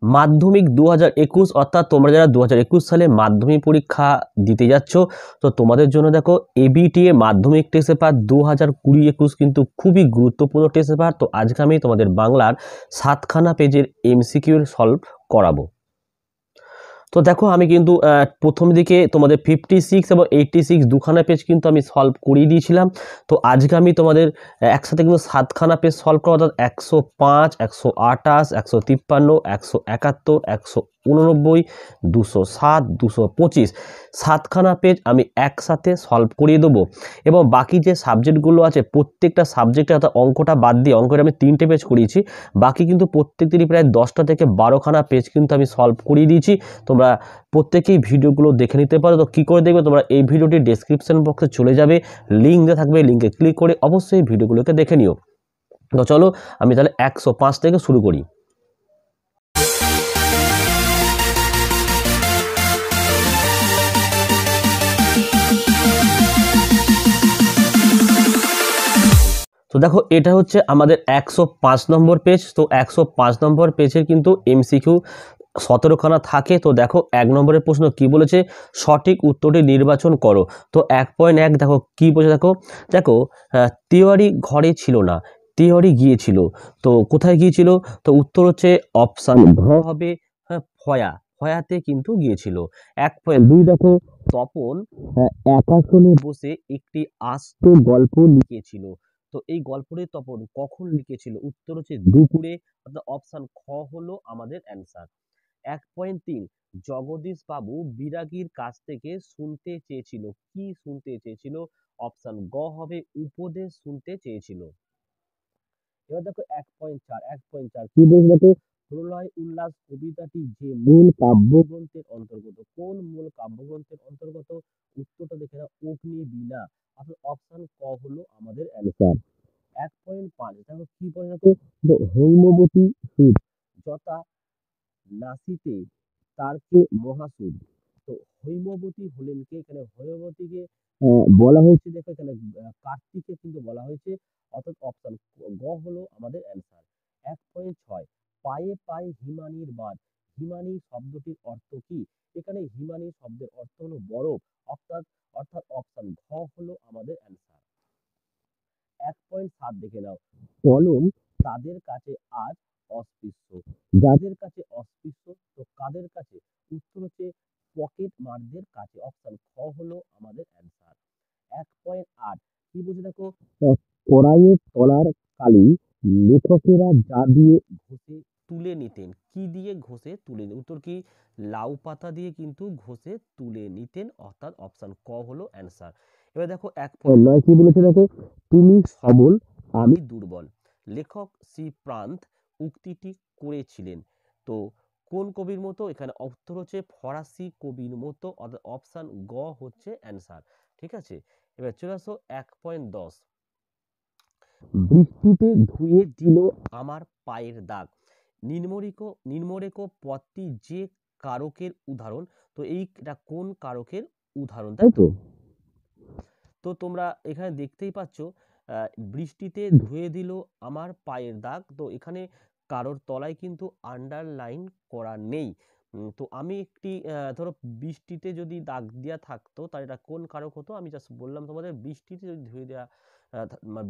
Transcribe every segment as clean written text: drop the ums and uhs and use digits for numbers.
মাধ্যমিক 2021 অর্থাৎ তোমরা যারা 2021 সালে মাধ্যমিক পরীক্ষা দিতে যাচ্ছ, তো তোমাদের জন্য দেখো এবিটিএ মাধ্যমিক টেস্ট পেপার 2020-21 কিন্তু খুবই গুরুত্বপূর্ণ টেস্ট পেপার। তো আজকে আমি তোমাদের বাংলার 7খানা পেজের এমসিকিউ সলভ করাবো। তো দেখো আমি কিন্তু প্রথম দিকে তোমাদের 56 এবং 86 দুখানা পেজ কিন্তু আমি সলভ করিয়ে দিয়েছিলাম। তো আজকে আমি তোমাদের একসাথে কিন্তু 7খানা পেজ সলভ করা, অর্থাৎ 105, 128, 153, 171, 189, 207, 225 7খানা পেজ আমি একসাথে সলভ করিয়ে দেবো। এবং বাকি যে সাবজেক্টগুলো আছে প্রত্যেকটা সাবজেক্টে, অর্থাৎ অঙ্কটা বাদ দিয়ে, অঙ্কের আমি 3টে পেজ করিয়েছি, বাকি কিন্তু প্রত্যেকটিরই প্রায় 10টা থেকে 12খানা পেজ কিন্তু আমি সলভ করিয়ে দিয়েছি। তোমরা প্রত্যেকেই ভিডিওগুলো দেখে নিতে পারো। তো কী করে দেখবে, তোমরা এই ভিডিওটি ডেসক্রিপশন বক্সে চলে যাবে, লিঙ্ক দেওয়া থাকবে, লিঙ্কে ক্লিক করে অবশ্যই ভিডিওগুলোকে দেখে নিও। তো চলো আমি তাহলে 105 থেকে শুরু করি। তো দেখো এটা হচ্ছে আমাদের 105 নম্বর পেজ। তো 105 নম্বর পেজের কিন্তু এমসিকিউ 17খানা থাকে। তো দেখো 1 নম্বরের প্রশ্ন কি বলেছে, সঠিক উত্তরটি নির্বাচন করো। তো 1.1 দেখো কি বলেছে, দেখো দেখো তিওয়ারি ঘরে ছিল না, তিওয়ারি গিয়েছিল। তো কোথায় গিয়েছিল, তো উত্তর হচ্ছে অপশান ঘ হবে, হ্যাঁ ফয়া, ফয়াতে কিন্তু গিয়েছিল। 1.2 দেখো তপন একাশনে বসে একটি আস্ত গল্প লিখেছিল। তো এই গল্পটি তপন কখন লিখেছিল, উত্তর হচ্ছে দুপুরে, অর্থাৎ অপশান খ হলো আমাদের অ্যান্সার। 1.3 জগদীশ বাবু বিরাগীর কাছ থেকে শুনতে চেয়েছিল, কি শুনতে চেয়েছিল, অপশন গ হবে উপদেশ শুনতে চেয়েছিল। এবার দেখো 1.4 কি বলছে, দেখো প্রলয় উল্লাস কবিতাটি যে মূল কাব্যগ্রন্থের অন্তর্গত, কোন মূল কাব্যগ্রন্থের অন্তর্গত, উত্তরটা দেখে নাও অগ্নিবীণা, অর্থাৎ অপশন ক হলো আমাদের অ্যান্সার। 1.5 দেখো কি বলে, দেখো হৈমবতী সুর যথা নাসিতে তারকে মহাসুর। তো হৈমবতী হলেন কে, এখানে হৈমবতীকে বলা হয়েছে, দেখো এখানে কার্তিককে কিন্তু বলা হয়েছে, অর্থাৎ অপশন গ হলো আমাদের অ্যান্সার। 1.6 পায়ে পায়ে হিমানির বাঁধ, হিমানি শব্দটির অর্থ কি, এখানে হিমানি শব্দের অর্থ হলো বরফ, অর্থাৎ অর্থাৎ অপশন ঘ হলো আমাদের অ্যান্সার। 1.7 দেখে নাও, কলম তাদের কাছে আজ অস্পৃশ্য, যাদের কাছে অস্পৃশ্য, তো কাদের কাছে, উত্তর হচ্ছে পকেট মারদের কাছে, অপশন খ হলো আমাদের অ্যান্সার। 1.8 কি বলছে, দেখো কড়াইয়ের তলার কালি লেখকেরা যা দিয়ে ঘষে তুলে নিতেন, কি দিয়ে ঘষে তুলে নিতেন, উত্তর কি লাউ পাতা দিয়ে কিন্তু ঘষে তুলে নিতেন, অর্থাৎ অপশন ক হলো অ্যান্সার। এবার দেখো 1.9 কি বলেছে, দেখো তুমি সবল আমি দুর্বল, লেখক শ্রী প্রান্ত উক্তিটি করেছিলেন। তো কোন কবির মতো, এখানে উত্তর হচ্ছে ফরাসি কবির মতো, অর্থাৎ অপশন গ হচ্ছে অ্যান্সার। ঠিক আছে, এবার চলে আসো 1.10 বৃষ্টিতে ধুয়ে দিল আমার পায়ের দাগ, নিম্নরেখ পদটি যে কারকের উদাহরণ, তো এইটা কোন কারকের উদাহরণ, তাই তো। তো তোমরা এখানে দেখতেই পাচ্ছ বৃষ্টিতে ধুয়ে দিল আমার পায়ের দাগ। তো এখানে কারোর তলায় কিন্তু আন্ডারলাইন করা নেই। তো আমি একটি ধরো বৃষ্টিতে যদি দাগ দেওয়া থাকতো তাহলে এটা কোন কারক হতো, আমি জাস্ট বললাম তোমাদের বৃষ্টিতে যদি ধুয়ে দেওয়া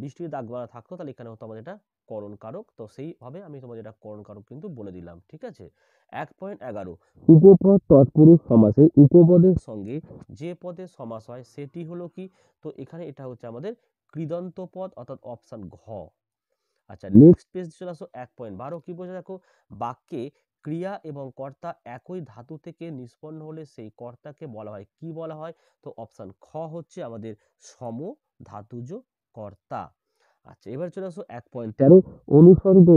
বৃষ্টিতে দাগ বানা থাকতো তাহলে এখানে হতো আমাদের এটা করণ কারক। তো সেইভাবে আমি তোমাদের এটা করণ কারক কিন্তু বলে দিলাম। ঠিক আছে, 1.11 উপপদ তৎপুরুষ সমাসে উপপদের সঙ্গে যে পদে সমাস হয় সেটি হলো কি, তো এখানে এটা হচ্ছে আমাদের কৃদন্ত পদ, অর্থাৎ অপশন ঘ। আচ্ছা নেক্সট পেজ চলে আসো 1.12 কি বলছে, দেখো বাক্যে ক্রিয়া এবং কর্তা একই ধাতু থেকে নিষ্পন্ন হলে সেই কর্তাকে বলা হয়, কি বলা হয়, তো অপশন খ হচ্ছে আমাদের সম ধাতুজ কর্তা। আচ্ছা এবার চলে আসো 1.13 অনুসর্গ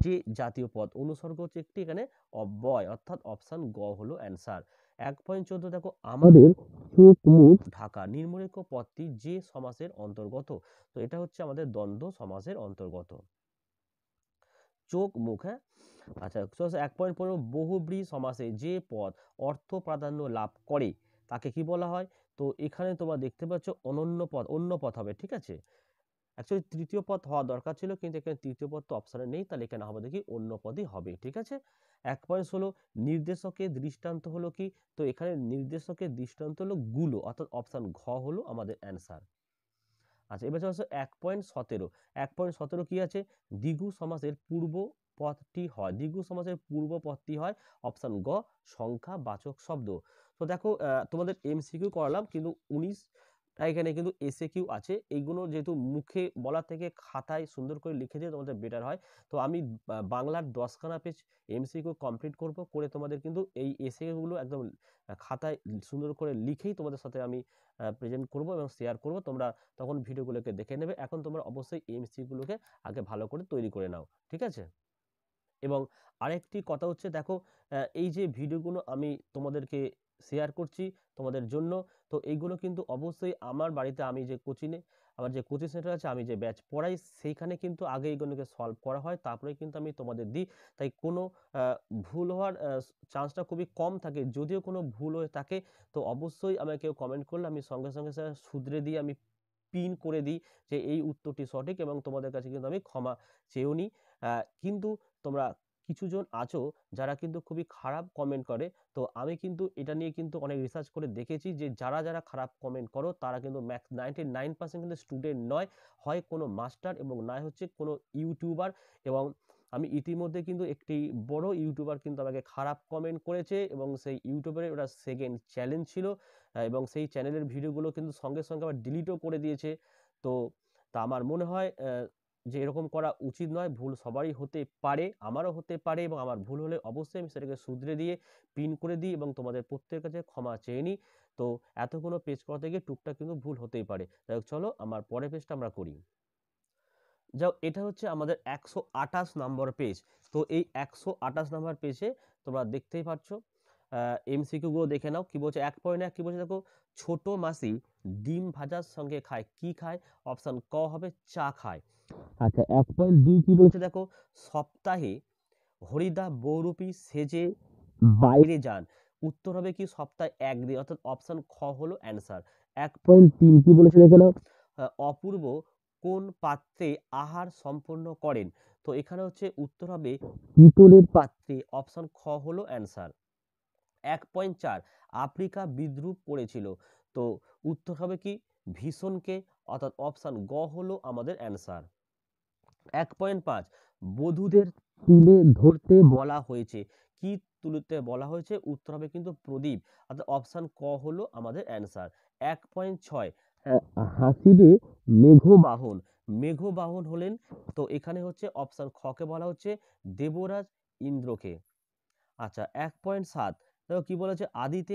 যে জাতীয় পদ, অনুসর্গ হচ্ছে একটি এখানে অব্যয়, অর্থাৎ অপশন গ হলো অ্যান্সার। 1.14 দেখো আমাদের চোখ মুখ ঢাকা, নিম্নরেখ পদটি যে সমাসের অন্তর্গত, তো এটা হচ্ছে আমাদের দ্বন্দ্ব সমাসের অন্তর্গত, চোখ মুখ। হ্যাঁ আচ্ছা 1.15 বহুব্রী সমাসে যে পদ অর্থ প্রাধান্য লাভ করে তাকে কি বলা হয়, তো এখানে তোমরা দেখতে পাচ্ছ অনন্য পদ, অন্য পদ হবে। ঠিক আছে, অ্যাকচুয়ালি তৃতীয় পদ হওয়া দরকার ছিল, কিন্তু এখানে তৃতীয় পদ তো অপশানে নেই, তাহলে এখানে হবে দেখি অন্য পদই হবে। ঠিক আছে, 1.16 নির্দেশকের দৃষ্টান্ত হলো কি? তো এখানে নির্দেশকের দৃষ্টান্ত হলো গুলো, অর্থাৎ অপশান ঘ হলো আমাদের অ্যান্সার। আচ্ছা, এবার চলে আসো 1.17। 1.17 কি আছে? দ্বিগু সমাসের পূর্ব পদটি হয়, দ্বিগু সমাসের পূর্ব পদটি হয় অপশান গ সংখ্যাবাচক শব্দ। তো দেখো তোমাদের এমসিকিউ করালাম, কিন্তু 19টা এখানে কিন্তু এসএকিউ আছে। এইগুলো যেহেতু মুখে বলা থেকে খাতায় সুন্দর করে লিখে দিয়ে তোমাদের বেটার হয়, তো আমি বাংলার 10খানা পেজ এমসিকিউ কমপ্লিট করব, করে তোমাদের কিন্তু এই এসএকিউ গুলো একদম খাতায় সুন্দর করে লিখেই তোমাদের সাথে আমি প্রেজেন্ট করব এবং শেয়ার করব। তোমরা তখন ভিডিওগুলোকে দেখে নেবে। এখন তোমরা অবশ্যই এমসিকিউগুলোকে আগে ভালো করে তৈরি করে নাও, ঠিক আছে? এবং আরেকটি কথা হচ্ছে, দেখো এই যে ভিডিওগুলো আমি তোমাদেরকে শেয়ার করছি তোমাদের জন্য, তো এইগুলো কিন্তু অবশ্যই আমার বাড়িতে আমি যে আমার যে কোচিং সেন্টার আছে, আমি যে ব্যাচ পড়াই, সেইখানে কিন্তু আগে এইগুলোকে সলভ করা হয়, তারপরে কিন্তু আমি তোমাদের দিই। তাই কোনো ভুল হওয়ার চান্সটা খুবই কম থাকে। যদিও কোনো ভুল হয়ে থাকে, তো অবশ্যই আমাকে কেউ কমেন্ট করলে আমি সঙ্গে সঙ্গে স্যার শুধরে দিয়ে আমি পিন করে দিই যে এই উত্তরটি সঠিক, এবং তোমাদের কাছে কিন্তু আমি ক্ষমা চেয়েও নিই। কিন্তু তোমরা কিছুজন আছো যারা কিন্তু খুবই খারাপ কমেন্ট করে, তো আমি কিন্তু এটা নিয়ে কিন্তু অনেক রিসার্চ করে দেখেছি যে যারা যারা খারাপ কমেন্ট করো তারা কিন্তু ম্যাক্স 99% কিন্তু স্টুডেন্ট নয়, হয় কোনো মাস্টার এবং নয় হচ্ছে কোনো ইউটিউবার। এবং আমি ইতিমধ্যে কিন্তু একটি বড় ইউটিউবার কিন্তু আমাকে খারাপ কমেন্ট করেছে, এবং সেই ইউটিউবারের ওটা সেকেন্ড চ্যালেঞ্জ ছিল, এবং সেই চ্যানেলের ভিডিওগুলো কিন্তু সঙ্গে সঙ্গে আবার ডিলিটও করে দিয়েছে। তো তা আমার মনে হয় যে এরকম করা উচিত নয়। ভুল সবারই হতে পারে, আমারও হতে পারে, এবং আমার ভুল হলে অবশ্যই আমি সেটাকে শুধরে দিয়ে পিন করে দিই এবং তোমাদের প্রত্যেকের কাছে ক্ষমা চেয়ে নিই। তো এতগুলো পেজ করতে গিয়ে টুকটাক কিন্তু ভুল হতেই পারে। যাই হোক, চলো আমার পরের পেজটা আমরা করি। যাও, এটা হচ্ছে আমাদের 128 নম্বর পেজ। তো এই 128 নম্বর পেজে তোমরা দেখতেই পাচ্ছ, এমসিকিউ গুলো দেখে নাও। কি বলছে 1.1, কি বলছে দেখো, ছোট মাসি ডিম ভাজার সঙ্গে খায়, কি খায়? অপশন ক হবে চা খায়। আচ্ছা, 1.2 কি বলছে দেখো, সপ্তাহে হরিদা বহুরূপী সেজে বাইরে যান, উত্তর হবে কি? সপ্তাহে একদিন, অর্থাৎ অপশন খ হলো অ্যান্সার। 1.3 কি বলেছে দেখে নাও, অপূর্ব কোন পাত্রে আহার সম্পন্ন করেন? তো এখানে হচ্ছে উত্তর হবে পিতলের পাত্রে, অপশন খ হলো অ্যান্সার। 1.4 আফ্রিকা বিদ্রুপ করেছিল, তো উত্তর হবে কি? ভীষণকে, অর্থাৎ অপশন গ হলো আমাদের অ্যান্সার। 1.5 বধূদের তুলে ধরতে বলা হয়েছে, কি তুলতে বলা হয়েছে? উত্তর হবে কিন্তু প্রদীপ, অর্থাৎ অপশন ক হলো আমাদের অ্যান্সার। 1.6 হাসিবে মেঘবাহন, মেঘবাহন হলেন, তো এখানে হচ্ছে অপশন খ কে বলা হচ্ছে দেবরাজ ইন্দ্রকে। আচ্ছা, 1.7 দেখো কি বলেছে, আদিতে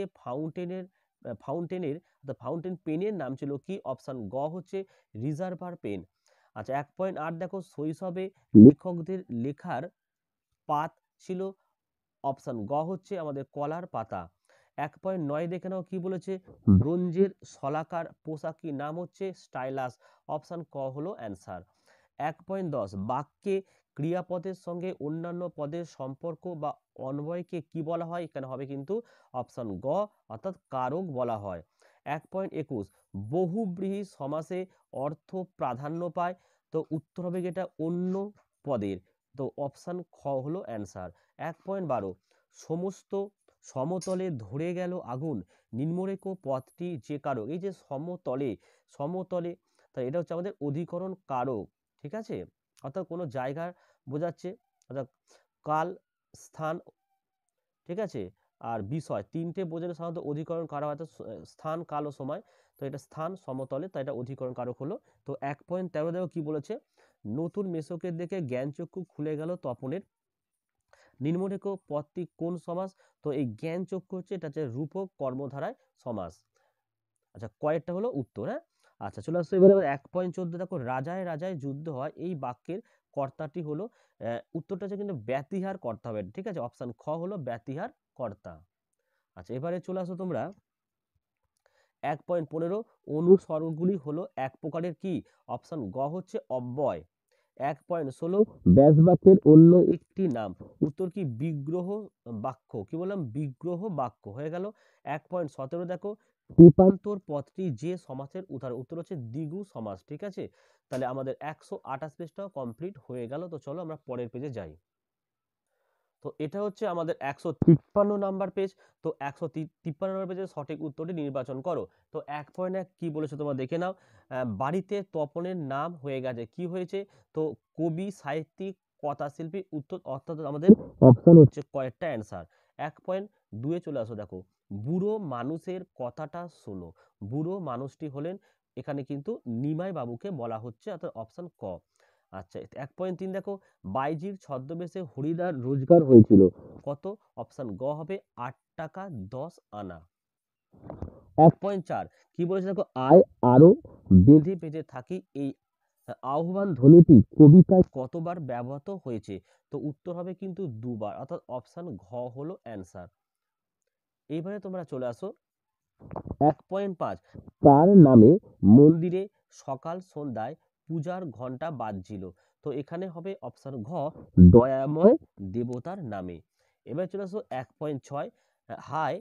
ফাউন্টেন পেনের নাম ছিল কি? অপশন গ হচ্ছে রিজার্ভার পেন। আচ্ছা, 1.8 দেখো, শৈশবে লেখকদের লেখার পাত ছিল, অপশন গ হচ্ছে আমাদের কলার পাতা। 1.9 দেখে নাও কি বলেছে, ব্রোঞ্জের শলাকার পোশাকি নাম হচ্ছে স্টাইলাস, অপশন ক হলো অ্যান্সার। 1.10 বাক্যে ক্রিয়াপদের সঙ্গে অন্যান্য পদের সম্পর্ক বা অন্বয়কে কি বলা হয়? এখানে হবে কিন্তু অপশন গ, অর্থাৎ কারক বলা হয়। 1.21 বহুব্রীহি সমাসে অর্থ প্রাধান্য পায়, তো উত্তর হবে যেটা অন্য পদের, তো অপশন খ হলো অ্যান্সার। 1.12 সমস্ত সমতলে ধরে গেল আগুন, নিম্নরেখ পদটি যে কারক। এই যে সমতলে, সমতলে, তাই এটা হচ্ছে আমাদের অধিকরণ কারক, ঠিক আছে? অর্থাৎ কোনো জায়গা বোঝাচ্ছে, অর্থাৎ কাল, স্থান, ঠিক আছে, আর বিষয়, তিনটে বোঝালে সাধারণত অধিকরণ কারক, অর্থাৎ স্থান, কাল ও সময়। তো এটা স্থান সমতলে, তাই এটা অধিকরণ কারক হলো। তো 1.13 দেখো কি বলেছে, নতুন মেসোকে দেখে জ্ঞানচক্ষু খুলে গেল তপনের, নিম্নরেখ পদটি কোন সমাস? তো এই জ্ঞানচক্ষু হচ্ছে, এটা হচ্ছে রূপক কর্মধারায় সমাস। আচ্ছা, কয়েকটা হলো উত্তর। হ্যাঁ, আচ্ছা, চলে আসছে এবারে 1.14 দেখো, রাজায় রাজায় যুদ্ধ হয়, এই বাক্যের কর্তাটি হলো, উত্তরটা হচ্ছে কিন্তু ব্যতিহার কর্তা হবে, ঠিক আছে? অপশন খ হলো ব্যতিহার কর্তা। আচ্ছা, এবারে চলে আসো তোমরা 1.15 অনুস্বরগুলি হলো এক প্রকারের কি? অপশন গ হচ্ছে অব্যয়। 1.16 ব্যাস বাক্যের অন্য একটি নাম, উত্তর কি? বিগ্রহ বাক্য। কি বললাম? বিগ্রহ বাক্য হয়ে গেল। 1.17 দেখো, রূপান্তর পদটি যে সমাসের উদাহরণ, উত্তর হচ্ছে দ্বিগু সমাস। ঠিক আছে, তাহলে আমাদের 128 পেজটাও কমপ্লিট হয়ে গেল। তো চলো আমরা পরের পেজে যাই। তো এটা হচ্ছে আমাদের 153 নাম্বার পেজ। তো 153 নাম্বার পেজের সঠিক উত্তরটি নির্বাচন করো। তো 1.1 কি বলেছে তোমরা দেখে নাও। বাড়িতে তপনের নাম হয়ে গেছে, কি হয়েছে? তো কবি, সাহিত্যিক, কথাশিল্পী। উত্তর অর্থাৎ আমাদের অপশন হচ্ছে কয়েকটা অ্যান্সার। 1.2 চলে আসো, দেখো বুড়ো মানুষের কথাটা শোনো। বুড়ো মানুষটি হলেন এখানে কিন্তু নিমাই বাবুকে বলা হচ্ছে, অর্থাৎ অপশন ক। আচ্ছা, 1.3 দেখো বাইজির ছদ্মবেশে হরিদার রোজগার হয়েছিল কত? অপশন গ হবে 8 টাকা 10 আনা। 1.4 কি বলেছে দেখো আয় আরো বেঁধে বেঁধে থাকি, এই আহ্বান ধ্বনিটি কবিতায় কতবার ব্যবহৃত হয়েছে? তো উত্তর হবে কিন্তু দুবার, অর্থাৎ অপশন ঘ হলো অ্যান্সার। এইবারে তোমরা চলে আসো 1.5 তার নামে মন্দিরে সকাল সন্ধ্যায় পূজার ঘন্টা বাজছিল। তো এখানে হবে অপশন ঘ দয়াময় দেবতার নামে। এবার চলে আসো 1.6 হায়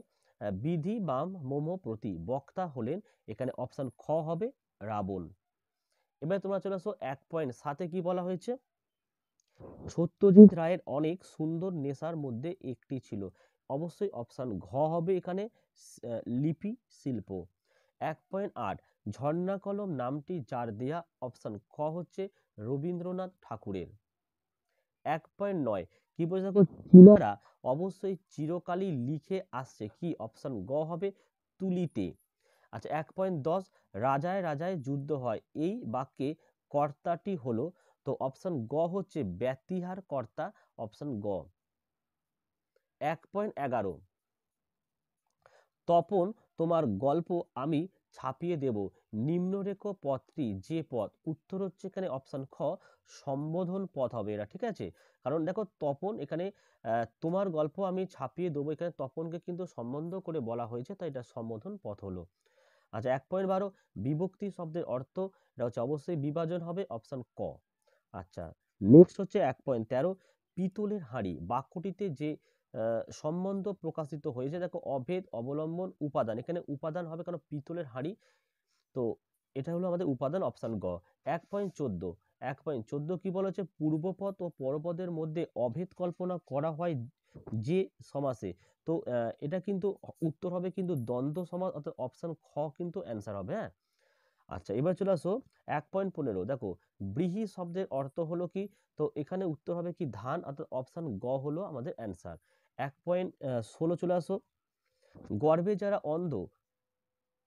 বিধি বাম মোম প্রতি, বক্তা হলেন এখানে অপশন খ হবে রাবণ। এবার তোমরা চলে আসো 1.7 কি বলা হয়েছে? সত্যজিৎ রায়ের অনেক সুন্দর নেশার মধ্যে একটি ছিল, অবশ্যই অপশন ঘ হবে এখানে লিপি শিল্প। 1.8 ঝর্ণা কলম নামটি যার দেয়া, অপশন খ হচ্ছে রবীন্দ্রনাথ ঠাকুরের। 1.9 কি বলছে দেখো চীনারা অবশ্যই চিরকালই লিখে আসছে, কি? অপশন গ হবে তুলিতে। আচ্ছা, 1.10 রাজায় রাজায় যুদ্ধ হয়, এই বাক্যে কর্তাটি হলো, তো অপশন গ হচ্ছে ব্যতিহার কর্তা, অপশন গ। 1.11 তপন তোমার গল্প আমি ছাপিয়ে দেব, নিম্নরেখ পদটি যে পদ? উত্তর হচ্ছে এখানে অপশন খ সম্বোধন পদ হবে এরা। ঠিক আছে, কারণ দেখো তপন এখানে তোমার গল্প আমি ছাপিয়ে দেবো, এখানে তপনকে কিন্তু সম্বন্ধ করে বলা হয়েছে, তাই এটা সম্বোধন পদ হলো। আচ্ছা, 1.12 বিভক্তি শব্দের অর্থ, এটা হচ্ছে অবশ্যই বিভাজন হবে, অপশন ক। আচ্ছা, নেক্সট হচ্ছে 1.13 পিতলের হাঁড়ি বাক্যটিতে যে সম্বন্ধ প্রকাশিত হয়েছে, দেখো অভেদ অবলম্বন উপাদান, এখানে উপাদান হবে কারণ পিতলের হাঁড়ি, তো এটা হলো আমাদের উপাদান, অপশন গ। 1.14 কি বলা হচ্ছে? পূর্বপদ ও পরপদের মধ্যে অভেদ কল্পনা করা হয় যে সমাসে, তো এটা কিন্তু উত্তর হবে কিন্তু দ্বন্দ্ব সমাস, অর্থাৎ অপশন খ কিন্তু অ্যান্সার হবে। হ্যাঁ, আচ্ছা এবার চলে আসো 1.15 দেখো ব্রীহি শব্দের অর্থ হলো কি? তো এখানে উত্তর হবে কি ধান, অর্থাৎ অপশন গ হলো আমাদের অ্যান্সার। 1.16 চলে আসো গর্বে যারা অন্ধ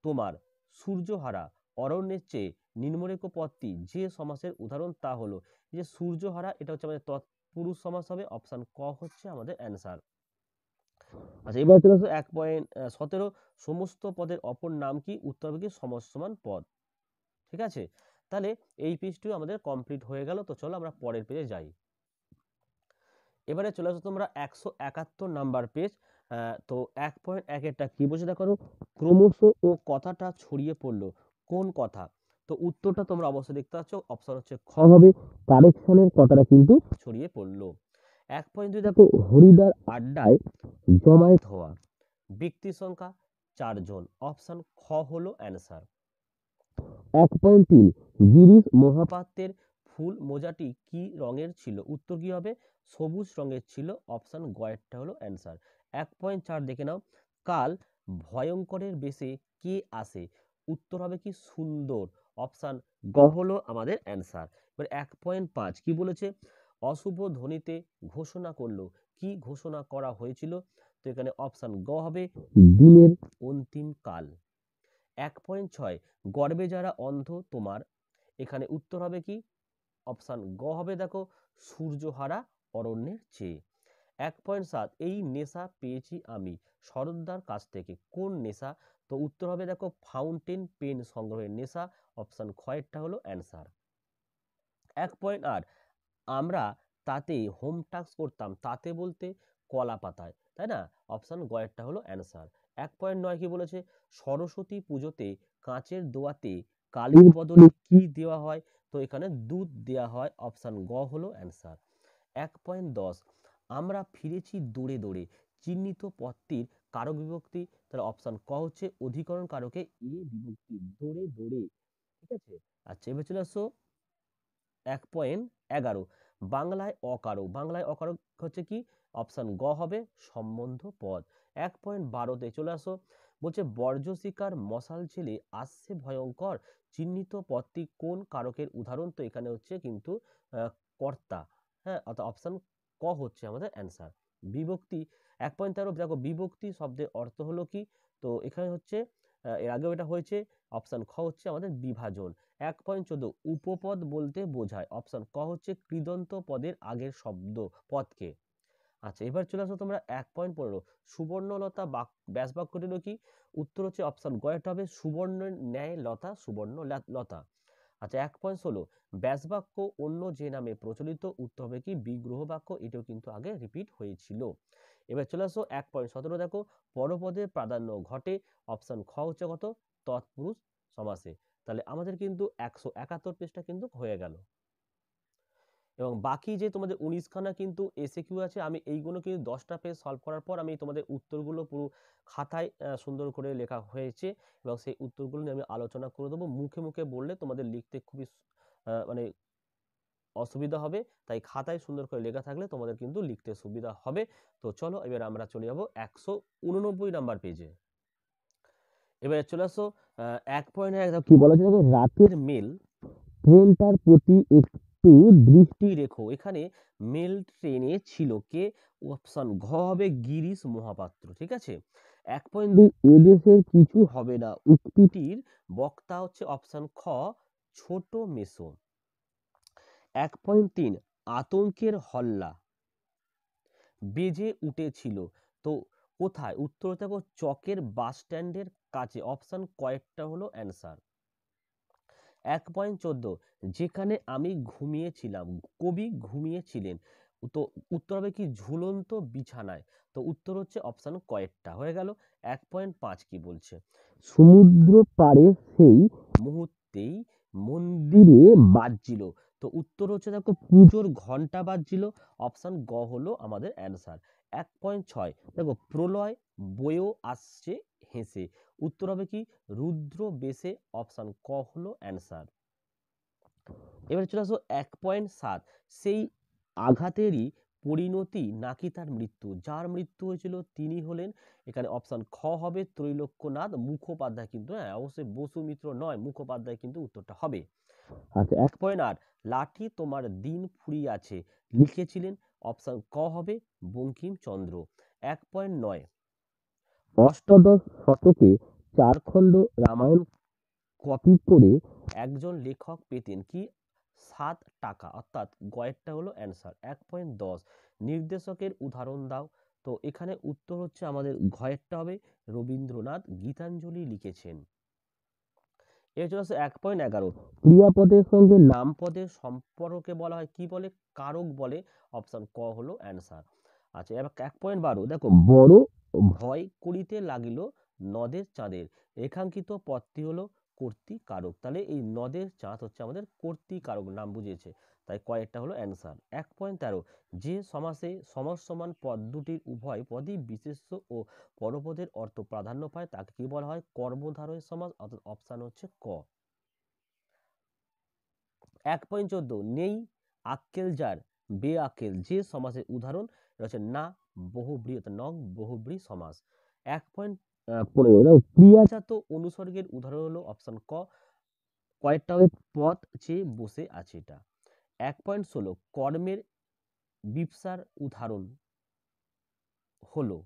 তোমার সূর্যহারা অরণ্যের চেয়ে নিম্নরেখ পদটি যে সমাসের উদাহরণ তা হলো, এই যে সূর্যহারা এটা হচ্ছে আমাদের তৎপুরুষ সমাস হবে, অপশন ক হচ্ছে আমাদের অ্যান্সার। আচ্ছা এবার চলে আসো 1.17 সমস্ত পদের অপর নাম কি? উত্তর হবে কি সমসমান পদ। ঠিক আছে, তাহলে এই পেজটিও আমাদের কমপ্লিট হয়ে গেল। তো চলো আমরা পরের পেজে যাই। এবারে চলে আসো তোমরা 171 নাম্বার পেজ। তো 1.1 এরটা কি বলছে দেখো, ক্রমশ ও কথাটা ছড়িয়ে পড়লো, কোন কথা? তো উত্তরটা তোমরা অবশ্যই দেখতে পাচ্ছ, অপশন হচ্ছে খ হবে কারেকশনের কথাটা কিন্তু ছড়িয়ে পড়লো। 1.2 দেখো হরিদার আড্ডায় জমায়েত হওয়া, ব্যক্তি সংখ্যা 4 জন, অপশন খ হলো অ্যান্সার। 1.3 গিরিশ মহাপাত্রের ফুল মোজাটি কি রঙের ছিল? উত্তর কি হবে? সবুজ রঙের ছিল, অপশন গ এরটা হলো অ্যান্সার। 1.4 দেখে নাও কাল ভয়ঙ্করের বেশে কে আসে? উত্তর হবে কি সুন্দর, অপশন গ হলো আমাদের অ্যান্সার। এবার 1.5 কি বলেছে? অশুভ ধ্বনিতে ঘোষণা করলো, কি ঘোষণা করা হয়েছিল? তো এখানে অপশন গ হবে দিনের অন্তিম কাল। 1.6 গর্বে যারা অন্ধ তোমার, এখানে উত্তর হবে কি? অপশন গ হবে দেখো সূর্যহারা অরণ্যের চেয়ে। 1.7 এই নেশা পেয়েছি আমি শরৎদার কাছ থেকে, কোন নেশা? তো উত্তর হবে দেখো ফাউন্টেন পেন সংগ্রহের নেশা, অপশন খ এরটা হলো অ্যান্সার। 1.8 আমরা তাতে হোম টাস্ক করতাম, তাতে বলতে কলা পাতায়, তাই না? অপশন গ এরটা হলো অ্যান্সার। 1.9 কি বলেছে? সরস্বতী পুজোতে কাঁচের দোয়াতে কালির বদলে কি দেওয়া হয়? তো এখানে দুধ দেওয়া হয়, অপশন গ হলো অ্যান্সার। 1.10 আমরা ফিরেছি দৌড়ে দৌড়ে চিহ্নিত পদটির কারক বিভক্তি, তাহলে অপশন ক হচ্ছে অধিকরণ কারকে এ বিভক্তি, দৌড়ে দৌড়ে। ঠিক আছে, আচ্ছা এবার চলে আসো 1.11 বাংলায় অকারক। বাংলায় অকারক হচ্ছে কি, অপশন গ হবে সম্বন্ধ পদ। 1.12তে চলে আসো, বলছে বর্জ্য শিকার মশাল ছেলে আসছে ভয়ঙ্কর, চিহ্নিত পদটি কোন কারকের উদাহরণ? তো এখানে হচ্ছে কিন্তু কর্তা, হ্যাঁ, অর্থাৎ অপশন ক হচ্ছে আমাদের অ্যান্সার। বিভক্তি 1.13 দেখো বিভক্তি শব্দের অর্থ হলো কি, তো এখানে হচ্ছে এর আগেও এটা হয়েছে, অপশন খ হচ্ছে আমাদের বিভাজন। 1.14 উপপদ বলতে বোঝায়, অপশন ক হচ্ছে কৃদন্ত পদের আগের শব্দ পদকে। আচ্ছা এবার চলে আসো তোমরা 1.15 সুবর্ণলতা ব্যাস বাক্যটি হলো কি, উত্তর হচ্ছে অপশন গ, এটা হবে সুবর্ণের ন্যায় লতা, সুবর্ণ লতা। আচ্ছা 1.16 ব্যাস বাক্য অন্য যে নামে প্রচলিত, উত্তর হবে কি বিগ্রহ বাক্য, এটাও কিন্তু আগে রিপিট হয়েছিল। এবার চলে আসো 1.17 দেখো পরপদের প্রাধান্য ঘটে, অপশন খ হচ্ছে কত তৎপুরুষ সমাসে। তাহলে আমাদের কিন্তু 171 পেজটা কিন্তু হয়ে গেল, এবং বাকি যে তোমাদের 19খানা কিন্তু এসএকিউ আছে, আমি এইগুলো কিন্তু 10টা পেজ সলভ করার পর আমি তোমাদের উত্তরগুলো পুরো খাতায় সুন্দর করে লেখা হয়েছে, এবং সেই উত্তরগুলো নিয়ে আমি আলোচনা করে দেবো। মুখে মুখে বললে তোমাদের লিখতে খুবই মানে অসুবিধা হবে, তাই খাতায় সুন্দর করে লেখা থাকলে তোমাদের কিন্তু লিখতে সুবিধা হবে। তো চলো এবার আমরা চলে যাব 189 নাম্বার পেজে। এবারে চলে আসো 1.1 কি বলা যায়, রাতের মেল ট্রেনটার প্রতি একটু দৃষ্টি রেখো। এখানে মেল ট্রেনে ছিল কে, অপশন ঘ হবে গিরিশ মহাপাত্র। ঠিক আছে, 1.2 এদেশের কিছু হবে না উক্তিটির বক্তা হচ্ছে অপশন খ ছোট মেসো। 1.3 আতঙ্কের হল্লা বেজে উঠেছিল, তো কোথায়? উত্তর দেখো চকের বাস স্ট্যান্ডের কাছে, অপশন কয়েকটা হলো অ্যান্সার। 1.14 যেখানে আমি ঘুমিয়েছিলাম, কবি ঘুমিয়েছিলেন, তো উত্তর হবে কি ঝুলন্ত বিছানায়, তো উত্তর হচ্ছে অপশন কয়েকটা হয়ে গেল। 1.5 কি বলছে, সমুদ্র পাড়ে সেই মুহূর্তেই মন্দিরে বাজছিল, তো উত্তর হচ্ছে দেখো পুজোর ঘন্টা বাজছিল, অপশন গ হলো আমাদের অ্যান্সার। 1.6 দেখো প্রলয় বয়েও আসছে হেসে, উত্তর হবে কি রুদ্র বেশে, অপশন ক হলো অ্যান্সার। এবারে চলে আসো 1.7 সেই আঘাতেরই পরিণতি নাকি তার মৃত্যু, যার মৃত্যু হয়েছিল তিনি হলেন, এখানে অপশন খ হবে ত্রৈলোক্যনাথ মুখোপাধ্যায়, কিন্তু হ্যাঁ অবশ্যই বসুমিত্র নয়, মুখোপাধ্যায় কিন্তু উত্তরটা হবে। আচ্ছা 1.8 লাঠি তোমার দিন ফুরিয়াছে লিখেছিলেন, অপশন ক হবে বঙ্কিমচন্দ্র। 1.9 অষ্টাদশ শতকে 4 খণ্ড রামায়ণ কপি করে একজন লেখক পেতেন কি 7 টাকা, অর্থাৎ গয়েরটা হলো অ্যান্সার। 1.10 নির্দেশকের উদাহরণ দাও, তো এখানে উত্তর হচ্ছে আমাদের ঘয়েরটা হবে রবীন্দ্রনাথ গীতাঞ্জলি লিখেছেন। এর চলে আসে 1.11 ক্রিয়াপদের সঙ্গে নামপদের সম্পর্কে বলা হয় কি বলে, কারক বলে, অপশন ক হলো অ্যান্সার। আচ্ছা এবার 1.12 দেখো বড় ভয় করিতে লাগিল নদের চাঁদের, রেখাঙ্কিত পদটি হলো কর্তৃকারক, তাহলে এই নদের চাঁদ হচ্ছে আমাদের কর্তৃকারক, নাম বুঝিয়েছে, তাই কয়েকটা হলো অ্যান্সার। 1.13 যে সমাসে সমান পদ দুটির উভয় পদই বিশেষ্য ও পরপদের অর্থ প্রাধান্য পায় তাকে কি বলা হয়, কর্মধারয় সমাস, অর্থাৎ অপশন হচ্ছে ক। 1.14 নেই আক্কেল যার বেআক্কেল, যে সমাসের উদাহরণ রয়েছে না বহুব্রী, অর্থাৎ নং বহুব্রী সমাস। 1.15 ক্রিয়াজাত অনুসর্গের উদাহরণ হলো অপশন ক, কয়েকটা হবে পদ চেয়ে বসে আছে এটা। 1.16 কর্মের বিপসার উদাহরণ হলো,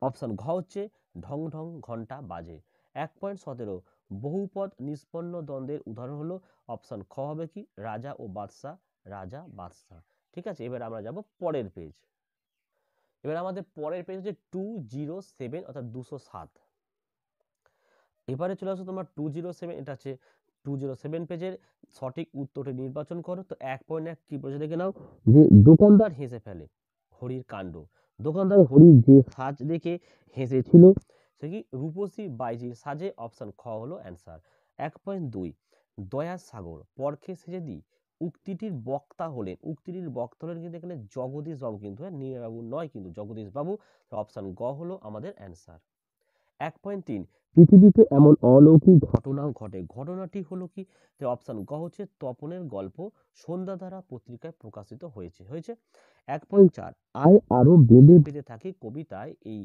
অপশন ঘ হচ্ছে ঢং ঢং ঘন্টা বাজে। 1.17 বহুপদ নিষ্পন্ন দ্বন্দ্বের উদাহরণ হলো, অপশন খ হবে কি রাজা ও বাদশাহ, রাজা বাদশাহ। ঠিক আছে, এবার আমরা যাব পরের পেজ। এবার আমাদের পরের পেজ হচ্ছে 207, অর্থাৎ 207। এবারে চলে আসো তোমার 207, এটা হচ্ছে 207 পেজের সঠিক উত্তরটি নির্বাচন করো। তো 1.1 কি বলেছে দেখে নাও, যে দোকানদার হেসে ফেলে হরির কাণ্ড, দোকানদার হরির যে সাজ দেখে হেসেছিল সে কি রূপসী বাইজির সাজে, অপশন খ হলো অ্যান্সার। 1.2 দয়ার সাগর পরখে সেজে দি উক্তিটির বক্তা হলেন কিন্তু এখানে জগদীশ বাবু, কিন্তু নীরা বাবু নয়, কিন্তু জগদীশ বাবু। অপশন গ হলো আমাদের অ্যান্সার। 1.3 পৃথিবীতে এমন অলৌকিক ঘটনাও ঘটে, ঘটনাটি হলো কি? অপশন গ হচ্ছে তপনের গল্প, সন্ধ্যাধারা পত্রিকায় প্রকাশিত হয়েছে। 1.4 আয় আরো বেঁধে বেঁধে থাকি কবিতায় এই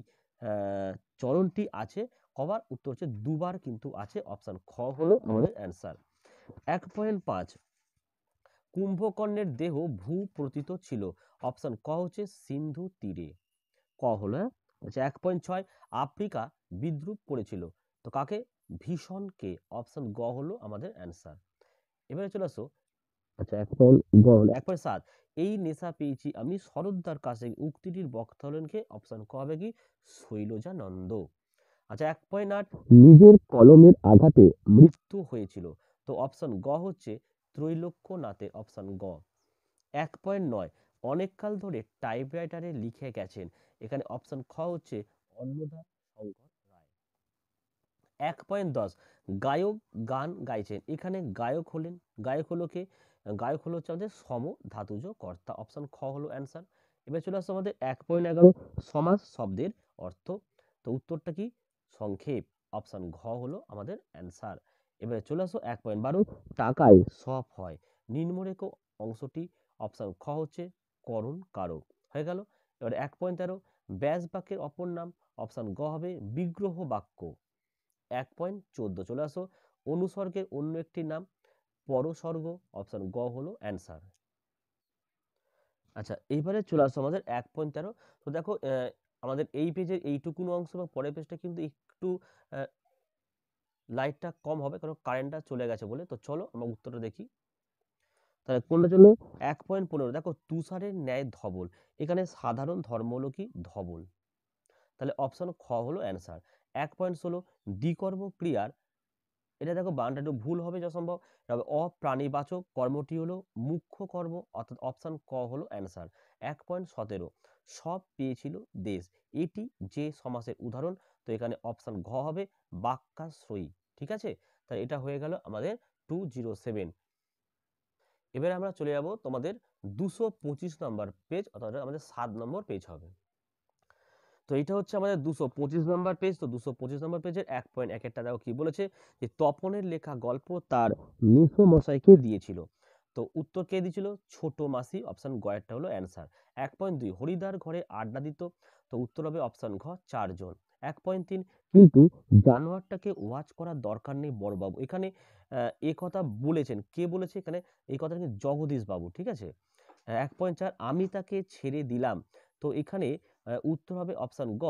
চরণটি আছে কবার? উত্তর হচ্ছে দুবার কিন্তু আছে। অপশন খ হলো আমাদের অ্যান্সার। 1.5 কুম্ভকর্ণের দেহ ভূপতিত ছিল। অপশন ক হচ্ছে সিন্ধু তীরে। ক হলো। আচ্ছা 1.6 আফ্রিকা বিদ্রুপ করেছিল, তো কাকে? ভীষণকে। অপশন গ হলো আমাদের অ্যান্সার। এবারে চলে আসো। আচ্ছা 1.7 এই নেশা পেয়েছি আমি শরৎদার কাছে, উক্তিটির বক্তা হলেন কে? অপশন ক হবে কি? শৈলজানন্দ। আচ্ছা 1.8 নিজের কলমের আঘাতে মৃত্যু হয়েছিল, তো অপশন গ হচ্ছে ত্রৈলোক্যনাথের। অপশন গ। 1.9 অনেককাল ধরে টাইপরাইটারে লিখে গেছেন, এখানে অপশন খ হচ্ছে অন্নদা শঙ্কর রায়। 1.10 গায়ক গান গাইছেন, এখানে গায়ক হলো কে? গায়ক হলো হচ্ছে আমাদের সম ধাতুজ কর্তা। অপশন খ হলো অ্যান্সার। এবার চলে আসছে আমাদের 1.11 সমাস শব্দের অর্থ, তো উত্তরটা কি? সংক্ষেপ। অপশন ঘ হলো আমাদের অ্যান্সার। এবারে চলে আসো 1.12 টাকায় সব হয়, নিম্নরেখ অংশটি। অপশন খ হচ্ছে করণ কারক। হয়ে গেল। এবারে 1.13 ব্যাস বাক্যের অপর নাম। অপশন গ হবে বিগ্রহ বাক্য। 1.14 চলে আসো অনুসর্গের অন্য একটি নাম পরসর্গ। অপশন গ হলো অ্যান্সার। আচ্ছা এইবারে চলে আসো আমাদের 1.13। তো দেখো আমাদের এই পেজের এইটুকুন অংশ বা পরের পেজটা কিন্তু একটু লাইটটা কম হবে, কারণ কারেন্টটা চলে গেছে বলে। তো চলো আমরা উত্তরটা দেখি। তাহলে কোনটা চলো? 1.15 দেখো তুষারের ন্যায় ধবল, এখানে সাধারণ ধর্ম হলো কি? ধবল। তাহলে অপশন খ হলো অ্যান্সার। 1.16 দ্বিকর্ম ক্রিয়ার, এটা দেখো বানানটা একটু ভুল হবে যা সম্ভব, তবে অপ্রাণীবাচক কর্মটি হলো মুখ্য কর্ম, অর্থাৎ অপশন ক হলো অ্যান্সার। 1.17 সব পেয়েছিল দেশ, এটি যে সমাসের উদাহরণ, তো এখানে অপশন ঘ হবে বাক্যাশ্রয়ী। ঠিক আছে, তাই এটা হয়ে গেল আমাদের 207। এবারে আমরা চলে যাব তোমাদের 225 নম্বর পেজ, অর্থাৎ আমাদের 7 নম্বর পেজ হবে। তো এটা হচ্ছে আমাদের 225 নম্বর পেজ। তো 225 নম্বর পেজের 1.1 দেখো কি বলেছে, যে তপনের লেখা গল্প তার মেসো মশাইকে দিয়েছিল, তো উত্তর কে দিয়েছিল? ছোট মাসি। অপশন গ এরটা হলো অ্যান্সার। 1.2 হরিদার ঘরে আড্ডা দিত, তো উত্তর হবে অপশন ঘ 4 জন। 1.3 কিন্তু জানোয়ারটাকে ওয়াচ করার দরকার নেই বড়বাবু, এখানে এ কথা বলেছেন কে? বলেছে এখানে এই কথা কিন্তু জগদীশ বাবু। ঠিক আছে। 1.4 আমি তাকে ছেড়ে দিলাম, তো এখানে উত্তর হবে অপশন গ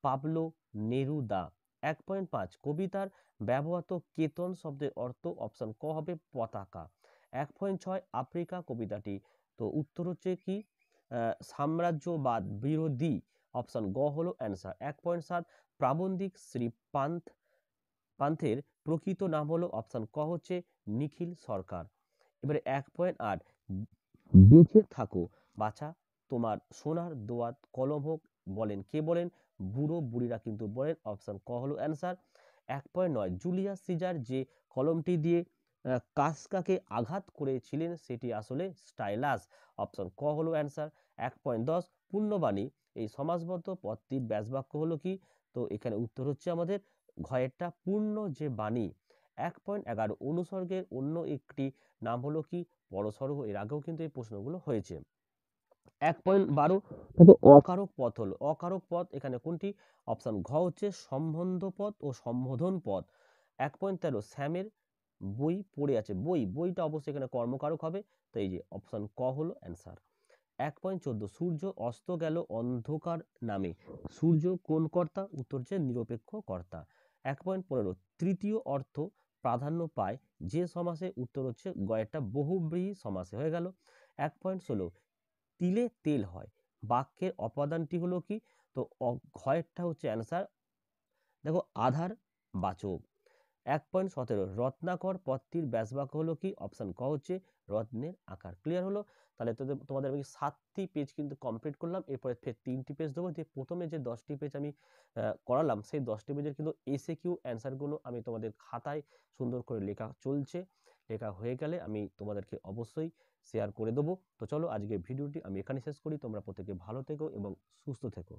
পাবলো নেরুদা। 1.5 কবিতার ব্যবহৃত কেতন শব্দের অর্থ। অপশন ক হবে পতাকা। 1.6 আফ্রিকা কবিতাটি, তো উত্তর হচ্ছে কি? সাম্রাজ্যবাদ বিরোধী। অপশন গ হলো অ্যান্সার। 1.7 প্রাবন্ধিক শ্রী পান্থের প্রকৃত নাম হলো। অপশন ক হচ্ছে নিখিল সরকার। এবারে 1.8 বেঁচে থাকো বাছা, তোমার সোনার দোয়াত কলম হোক, বলেন কে? বলেন বুড়ো বুড়িরা কিন্তু বলেন। অপশন ক হলো অ্যান্সার। 1.9 জুলিয়াস সিজার যে কলমটি দিয়ে কাসকাকে আঘাত করেছিলেন সেটি আসলে স্টাইলাস। অপশন ক হলো অ্যান্সার। 1.10 পূর্ণবাণী এই সমাসবদ্ধ পদটির ব্যাসবাক্য হলো কি? তো এখানে উত্তর হচ্ছে আমাদের ঘয়েরটা পূর্ণ যে বাণী। 1.11 অনুসর্গের অন্য একটি নাম হলো কি? পরসর্গ। এর আগেও কিন্তু এই প্রশ্নগুলো হয়েছে। 1.12 তবে অকারক পদ হলো, অকারক পদ এখানে কোনটি? অপশন ঘ হচ্ছে সম্বন্ধ পদ ও সম্বোধন পদ। 1.13 শ্যামের বই পড়ে আছে, বইটা অবশ্যই এখানে কর্মকারক হবে, তো এই যে অপশন ক হলো অ্যান্সার। 1.14 সূর্য অস্ত গেল অন্ধকার নামে, সূর্য কোন কর্তা? উত্তর হচ্ছে নিরপেক্ষ কর্তা। 1.15 তৃতীয় অর্থ প্রাধান্য পায় যে সমাসে, উত্তর হচ্ছে গয়েরটা বহুব্রীহি সমাসে। হয়ে গেল। 1.16 তিলে তেল হয়, বাক্যের অপাদানটি হলো কি? তো ঘয়েরটা হচ্ছে অ্যান্সার। দেখো আধার বাচক। 1.17 রত্নাকর পদটির ব্যাসবাক্য হলো কি? অপশন ক হচ্ছে রত্নের আকার। ক্লিয়ার হলো? তাহলে তোমাদের আমি 7টি পেজ কিন্তু কমপ্লিট করলাম, এরপরে ফের 3টি পেজ দেবো। যে প্রথমে যে 10টি পেজ আমি করালাম, সেই 10টি পেজের কিন্তু এসএকিউ অ্যান্সারগুলো আমি তোমাদের খাতায় সুন্দর করে লেখা চলছে, লেখা হয়ে গেলে আমি তোমাদেরকে অবশ্যই শেয়ার করে দেবো। তো চলো আজকের ভিডিওটি আমি এখানে শেষ করি। তোমরা প্রত্যেকে ভালো থেকো এবং সুস্থ থেকো।